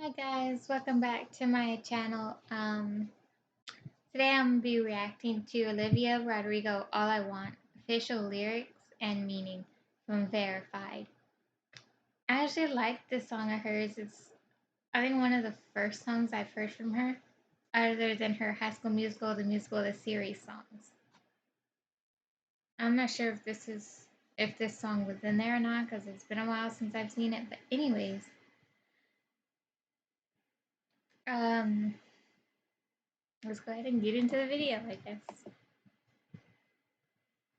Hi guys, welcome back to my channel. Today I'm gonna be reacting to Olivia Rodrigo, All I Want, official lyrics and meaning from Verified. I actually like this song of hers. It's I think one of the first songs I've heard from her, other than her High School Musical, the series songs. I'm not sure if this song was in there or not because it's been a while since I've seen it. But anyways, um, let's go ahead and get into the video, I guess.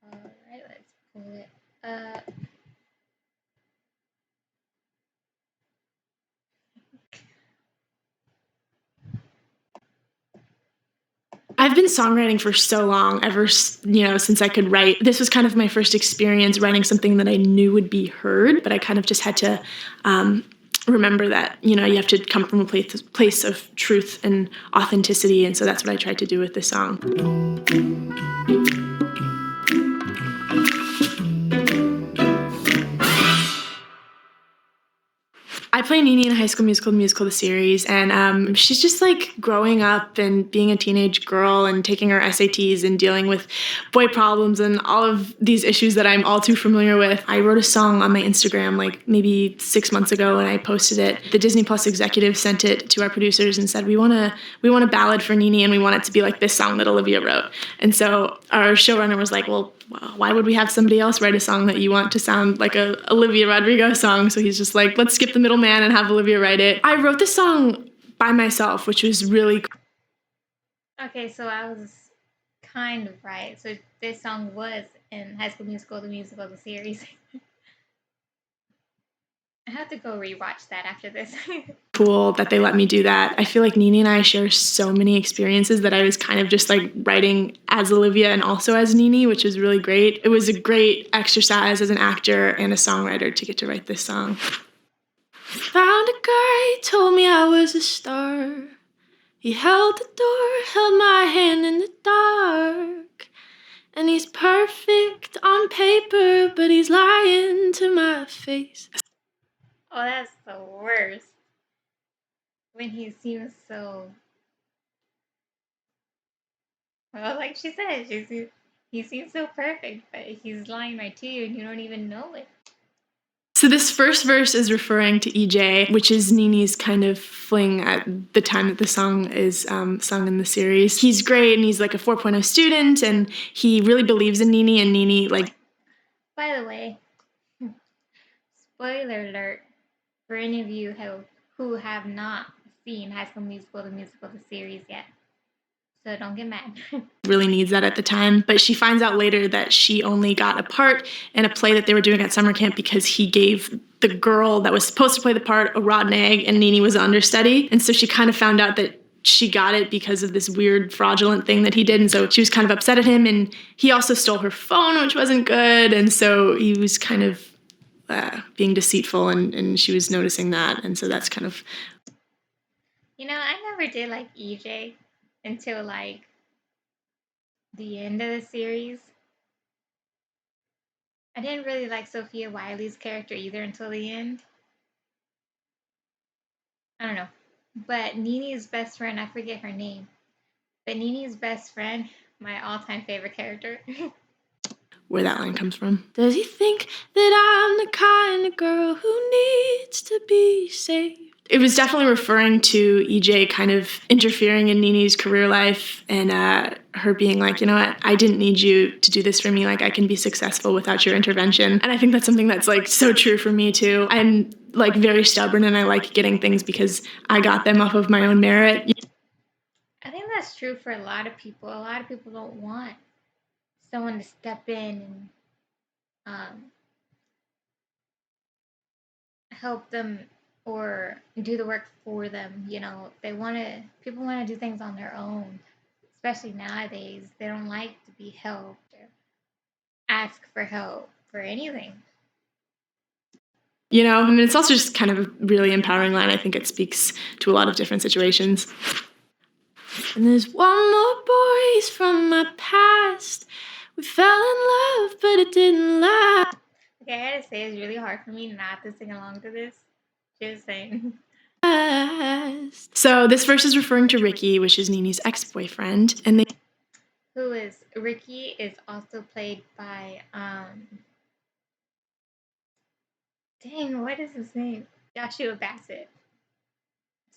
Alright, let's pull it up. I've been songwriting for so long, since I could write. This was kind of my first experience writing something that I knew would be heard, but I kind of just had to remember that, you have to come from a place of truth and authenticity, and so that's what I tried to do with this song. I play Nini in High School Musical, the series, and she's just like growing up and being a teenage girl and taking her SATs and dealing with boy problems and all of these issues that I'm all too familiar with. I wrote a song on my Instagram like maybe 6 months ago and I posted it. The Disney Plus executive sent it to our producers and said, we want a ballad for Nini and we want it to be like this song that Olivia wrote. And so our showrunner was like, well, why would we have somebody else write a song that you want to sound like a Olivia Rodrigo song? So he's just like, let's skip the middleman and have Olivia write it. I wrote this song by myself, which was really cool. Okay, so I was kind of right. So this song was in High School Musical, the series. I have to go rewatch that after this. Cool that they let me do that. I feel like Nini and I share so many experiences that I was kind of just like writing as Olivia and also as Nini, which is really great. It was a great exercise as an actor and a songwriter to get to write this song. Found a guy, told me I was a star. He held the door, held my hand in the dark. And he's perfect on paper, but he's lying to my face. Oh, that's the worst. When he seems so... Well, like she said, he seems so perfect, but he's lying right to you and you don't even know it. So this first verse is referring to EJ, which is Nini's kind of fling at the time that the song is sung in the series. He's great and he's like a 4.0 student and he really believes in Nini, and Nini like... By the way, spoiler alert for any of you who have not seen High School Musical, the series yet. So don't get mad. really needs that at the time, but she finds out later that she only got a part in a play that they were doing at summer camp because he gave the girl that was supposed to play the part a rotten egg and Nini was an understudy. And so she kind of found out that she got it because of this weird fraudulent thing that he did, and so she was kind of upset at him, and he also stole her phone, which wasn't good, and so he was kind of being deceitful, and she was noticing that, and so that's kind of... I never did like EJ until like the end of the series. I didn't really like Sophia Wiley's character either until the end. I don't know. But Nini's best friend, I forget her name. But Nini's best friend, my all-time favorite character. Where that line comes from. Does he think that I'm the kind of girl who needs to be saved? It was definitely referring to EJ kind of interfering in Nini's career life and her being like, you know what, I didn't need you to do this for me. Like, I can be successful without your intervention. And I think that's something that's like so true for me too. I'm like very stubborn and I like getting things because I got them off of my own merit. I think that's true for a lot of people. A lot of people don't want someone to step in and help them or do the work for them. People want to do things on their own, especially nowadays. They don't like to be helped or ask for help for anything. It's also just kind of a really empowering line. I think it speaks to a lot of different situations. And there's one more boy, he's from my past. We fell in love, but it didn't last. Okay, I gotta say, it's really hard for me not to sing along to this. Just saying. So this verse is referring to Ricky, which is Nini's ex-boyfriend, and Ricky is also played by dang, what is his name? Joshua Bassett.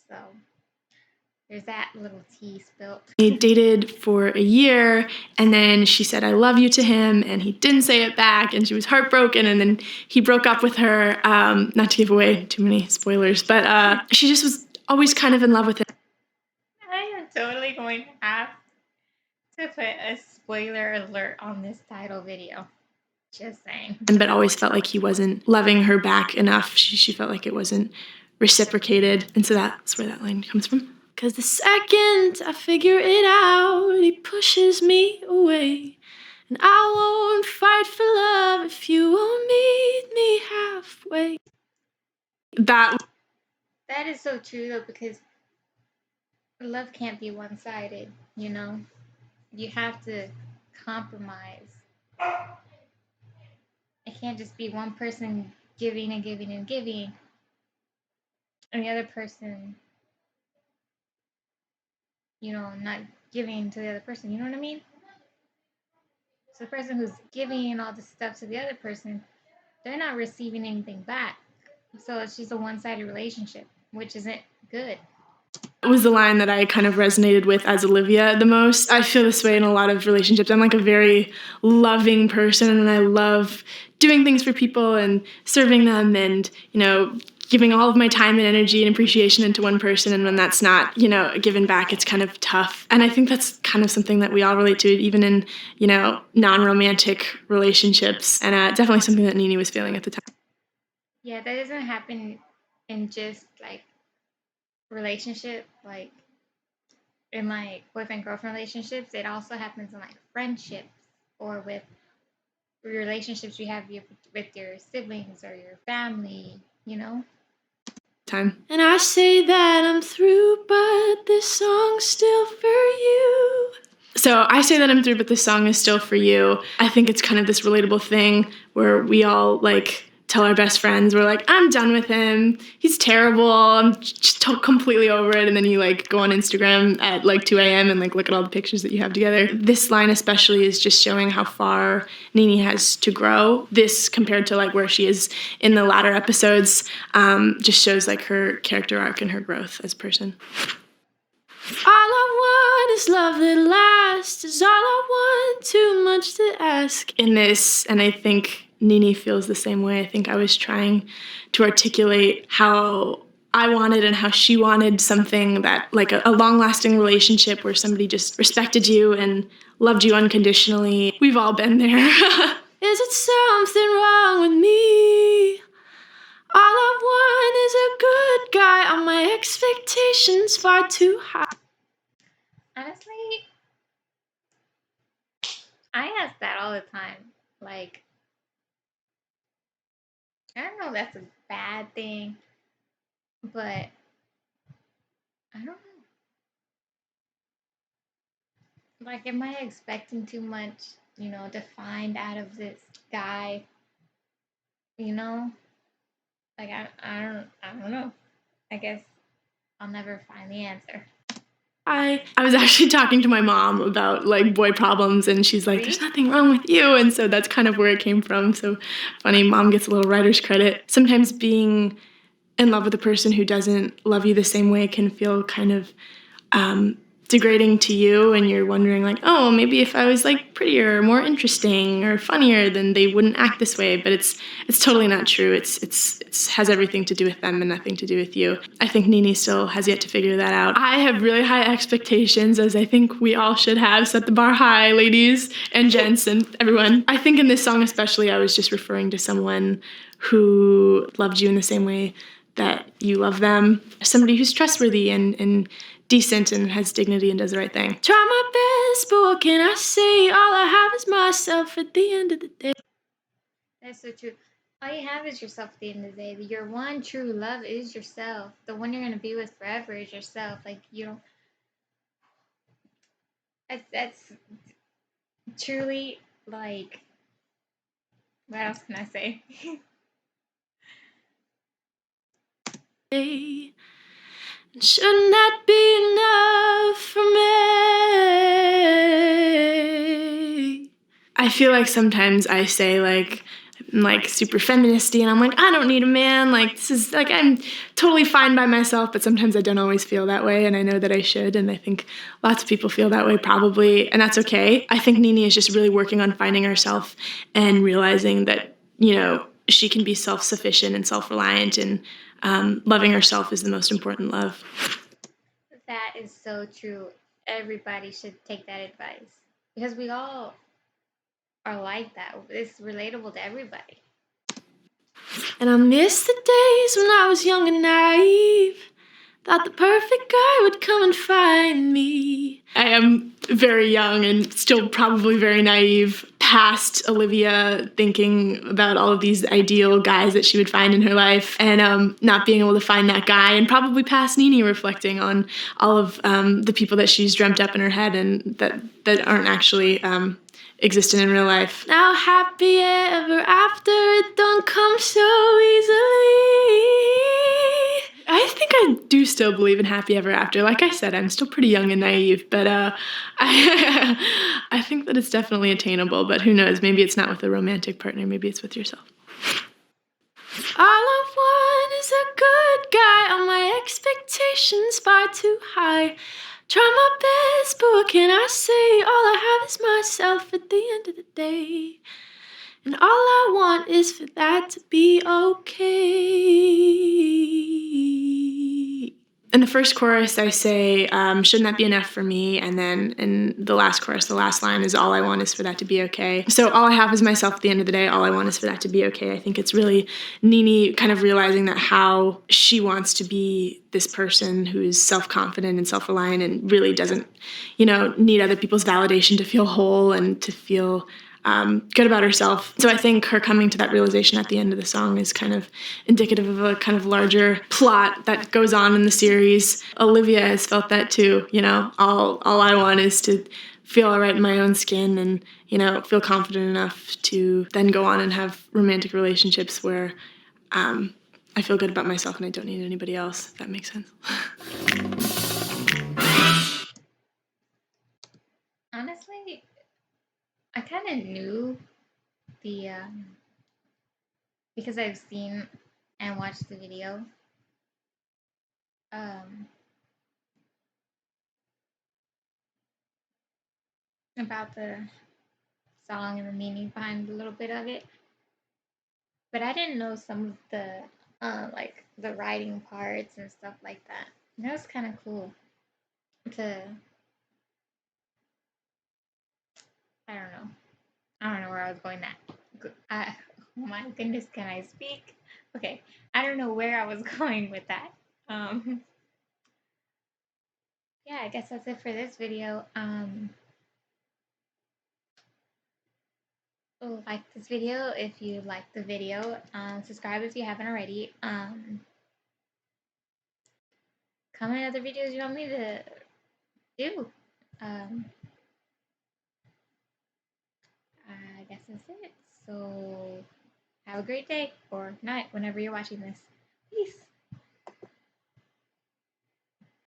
So there's that little tea spilt. They dated for a year, and then she said I love you to him, and he didn't say it back, and she was heartbroken, and then he broke up with her. Not to give away too many spoilers, but she just was always kind of in love with him. I am totally going to have to put a spoiler alert on this title video. Just saying. But always felt like he wasn't loving her back enough. She felt like it wasn't reciprocated, and so that's where that line comes from. 'Cause the second I figure it out, he pushes me away. And I won't fight for love if you won't meet me halfway. That is so true though, because love can't be one-sided, you know? You have to compromise. It can't just be one person giving and giving and giving, and the other person, not giving to the other person. You know what I mean? So the person who's giving all this stuff to the other person, they're not receiving anything back. So it's just a one-sided relationship, which isn't good. was the line that I kind of resonated with as Olivia the most. I feel this way in a lot of relationships. I'm like a very loving person, and I love doing things for people and serving them, and giving all of my time and energy and appreciation into one person, and when that's not given back, it's kind of tough. And I think that's kind of something that we all relate to, even in non-romantic relationships, and definitely something that Nini was feeling at the time. Yeah, that doesn't happen in just like relationship, like in like boyfriend girlfriend relationships. It also happens in like friendships or with relationships you have with your siblings or your family, Time. And I say that I'm through, but this song's still for you. So I say that I'm through, but this song is still for you. I think it's kind of this relatable thing where we all tell our best friends, we're like, I'm done with him. He's terrible. I'm just completely over it. And then you go on Instagram at 2 a.m. and look at all the pictures that you have together. This line especially is just showing how far Nini has to grow. This compared to where she is in the latter episodes, just shows her character arc and her growth as a person. All I want is love that lasts, is all I want, too much to ask. In this, and I think Nini feels the same way. I think I was trying to articulate how I wanted and how she wanted something that, a long-lasting relationship where somebody just respected you and loved you unconditionally. We've all been there. Is it something wrong with me? All I want is a good guy. Are my expectations far too high? Honestly, I ask that all the time. I don't know if that's a bad thing, but I don't know. Am I expecting too much, to find out of this guy? I don't know. I guess I'll never find the answer. I was actually talking to my mom about boy problems, and she's like, there's nothing wrong with you. And so that's kind of where it came from. So funny, mom gets a little writer's credit. Sometimes being in love with a person who doesn't love you the same way can feel kind of degrading to you, and you're wondering oh, maybe if I was prettier or more interesting or funnier, then they wouldn't act this way. But it's totally not true. It's has everything to do with them and nothing to do with you. I think Nini still has yet to figure that out. I have really high expectations, as I think we all should have. Set the bar high, ladies and gents and everyone. I think in this song especially, I was just referring to someone who loved you in the same way that you love them. Somebody who's trustworthy and decent and has dignity and does the right thing. Try my best, but what can I say? All I have is myself at the end of the day. That's so true. All you have is yourself at the end of the day. Your one true love is yourself. The one you're going to be with forever is yourself. That's truly, what else can I say? Shouldn't that be enough for me? I feel like sometimes I say like I'm like super feministy and I'm like, I don't need a man. Like this is like I'm totally fine by myself, but sometimes I don't always feel that way and I know that I should, and I think lots of people feel that way probably, and that's okay. I think Nini is just really working on finding herself and realizing that, she can be self-sufficient and self-reliant, and loving herself is the most important love. That is so true. Everybody should take that advice because we all are like that. It's relatable to everybody. And I miss the days when I was young and naive. Thought the perfect guy would come and find me. I am very young and still probably very naive past Olivia thinking about all of these ideal guys that she would find in her life, and not being able to find that guy, and probably past Nini reflecting on all of the people that she's dreamt up in her head and that aren't actually existent in real life. Now happy ever after, it don't come so easily. I think I do still believe in happy ever after. Like I said, I'm still pretty young and naive, but I think that it's definitely attainable, but who knows? Maybe it's not with a romantic partner. Maybe it's with yourself. All I want is a good guy. All my expectations far too high. Try my best, but what can I say? All I have is myself at the end of the day. And all I want is for that to be okay. In the first chorus, I say, shouldn't that be enough for me? And then in the last chorus, the last line is, all I want is for that to be okay. So all I have is myself at the end of the day. All I want is for that to be okay. I think it's really Nini kind of realizing that how she wants to be this person who is self-confident and self-reliant and really doesn't, need other people's validation to feel whole and to feel good about herself. So I think her coming to that realization at the end of the song is kind of indicative of a kind of larger plot that goes on in the series. Olivia has felt that too. All I want is to feel all right in my own skin and, feel confident enough to then go on and have romantic relationships where I feel good about myself and I don't need anybody else, if that makes sense. Honestly, I kind of knew the because I've seen and watched the video. Um, about the song and the meaning behind a little bit of it, but I didn't know some of the like the writing parts and stuff like that. And that was kind of cool to. I don't know where I was going. Oh my goodness, can I speak? Okay, I don't know where I was going with that. Um, yeah, I guess that's it for this video. Like this video if you like the video. Subscribe if you haven't already. Comment other videos you want me to do. Um, I guess that's it. So have a great day or night whenever you're watching this.